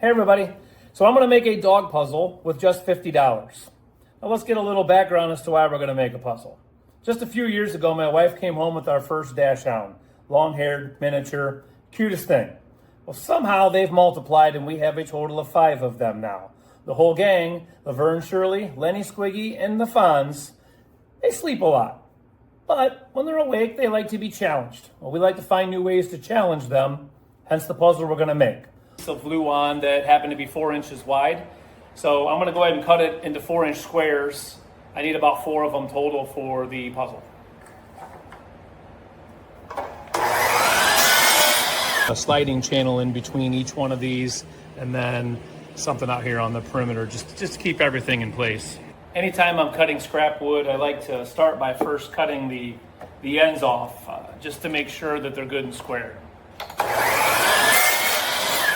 Hey everybody, so I'm going to make a dog puzzle with just $50. Now let's get a little background as to why we're going to make a puzzle. Just a few years ago, my wife came home with our first Dachshund. Long-haired, miniature, cutest thing. Well, somehow they've multiplied and we have a total of 5 of them now. The whole gang, Laverne, Shirley, Lenny, Squiggy, and the Fonz, they sleep a lot. But when they're awake, they like to be challenged. Well, we like to find new ways to challenge them, hence the puzzle we're going to make. Of blue wand that happened to be 4 inches wide. So I'm going to go ahead and cut it into 4-inch squares. I need about 4 of them total for the puzzle. A sliding channel in between each one of these, and then something out here on the perimeter just to keep everything in place. Anytime I'm cutting scrap wood, I like to start by first cutting the ends off just to make sure that they're good and square.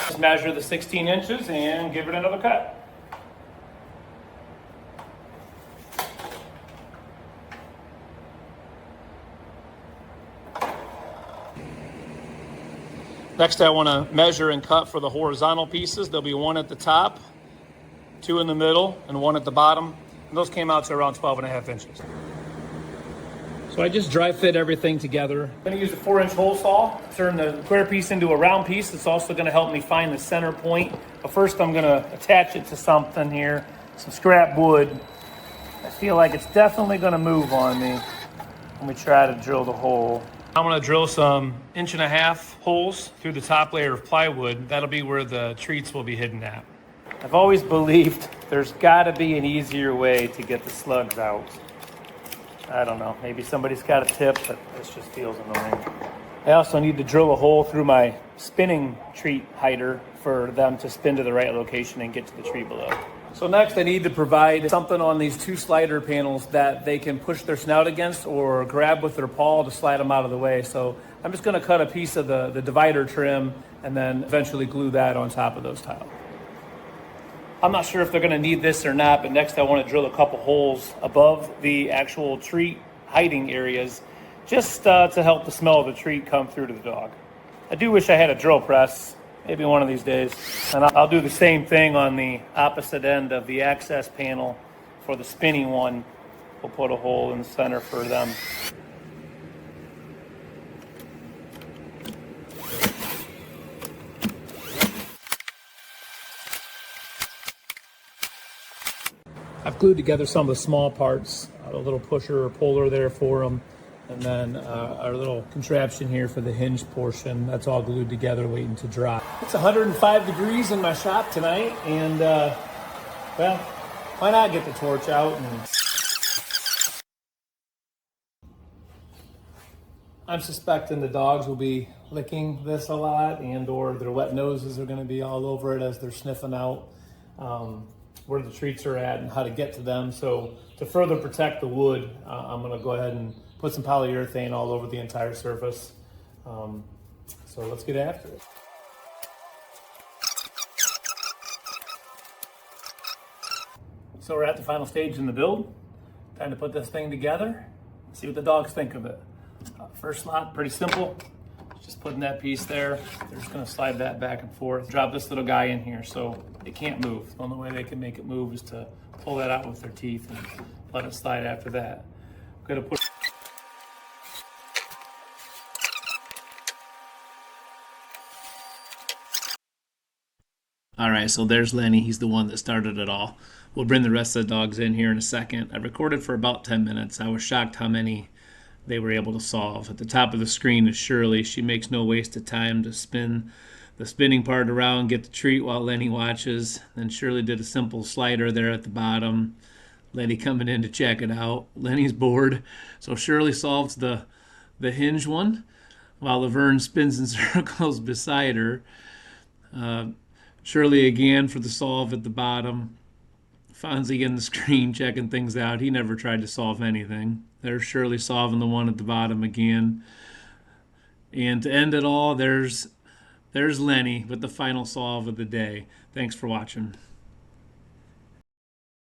Just measure the 16 inches and give it another cut. Next, I want to measure and cut for the horizontal pieces. There'll be 1 at the top, 2 in the middle, and 1 at the bottom. And those came out to around 12.5 inches. So I just dry fit everything together. I'm going to use a 4-inch hole saw to turn the square piece into a round piece. It's also going to help me find the center point. But first I'm going to attach it to something here, some scrap wood. I feel like it's definitely going to move on me when we try to drill the hole. I'm going to drill some 1.5-inch holes through the top layer of plywood. That'll be where the treats will be hidden at. I've always believed there's got to be an easier way to get the slugs out. I don't know, maybe somebody's got a tip, but this just feels annoying. I also need to drill a hole through my spinning treat hider for them to spin to the right location and get to the tree below. So next I need to provide something on these 2 slider panels that they can push their snout against or grab with their paw to slide them out of the way. So I'm just going to cut a piece of the divider trim and then eventually glue that on top of those tiles. I'm not sure if they're going to need this or not, but next I want to drill a couple holes above the actual treat hiding areas just to help the smell of the treat come through to the dog. I do wish I had a drill press, maybe one of these days. And I'll do the same thing on the opposite end of the access panel for the spinning one. We'll put a hole in the center for them. I've glued together some of the small parts, a little pusher or puller there for them, and then our little contraption here for the hinge portion. That's all glued together waiting to dry. It's 105 degrees in my shop tonight, and well, why not get the torch out? I'm suspecting the dogs will be licking this a lot, and or their wet noses are going to be all over it as they're sniffing out where the treats are at and how to get to them. So to further protect the wood, I'm going to go ahead and put some polyurethane all over the entire surface. So let's get after it. So we're at the final stage in the build. Time to put this thing together, see what the dogs think of it. First slot, pretty simple. Just putting that piece there. They're just going to slide that back and forth. Drop this little guy in here so it can't move. The only way they can make it move is to pull that out with their teeth and let it slide after that. I'm going to put All right, so there's Lenny. He's the one that started it all. We'll bring the rest of the dogs in here in a second. I recorded for about 10 minutes. I was shocked how many they were able to solve. At the top of the screen is Shirley. She makes no waste of time to spin the spinning part around, get the treat while Lenny watches. Then Shirley did a simple slider there at the bottom. Lenny coming in to check it out. Lenny's bored, so Shirley solves the hinge one while Laverne spins in circles beside her. Shirley again for the solve at the bottom. Fonzie in the screen checking things out. He never tried to solve anything. There's Shirley solving the one at the bottom again. And to end it all, there's Lenny with the final solve of the day. Thanks for watching.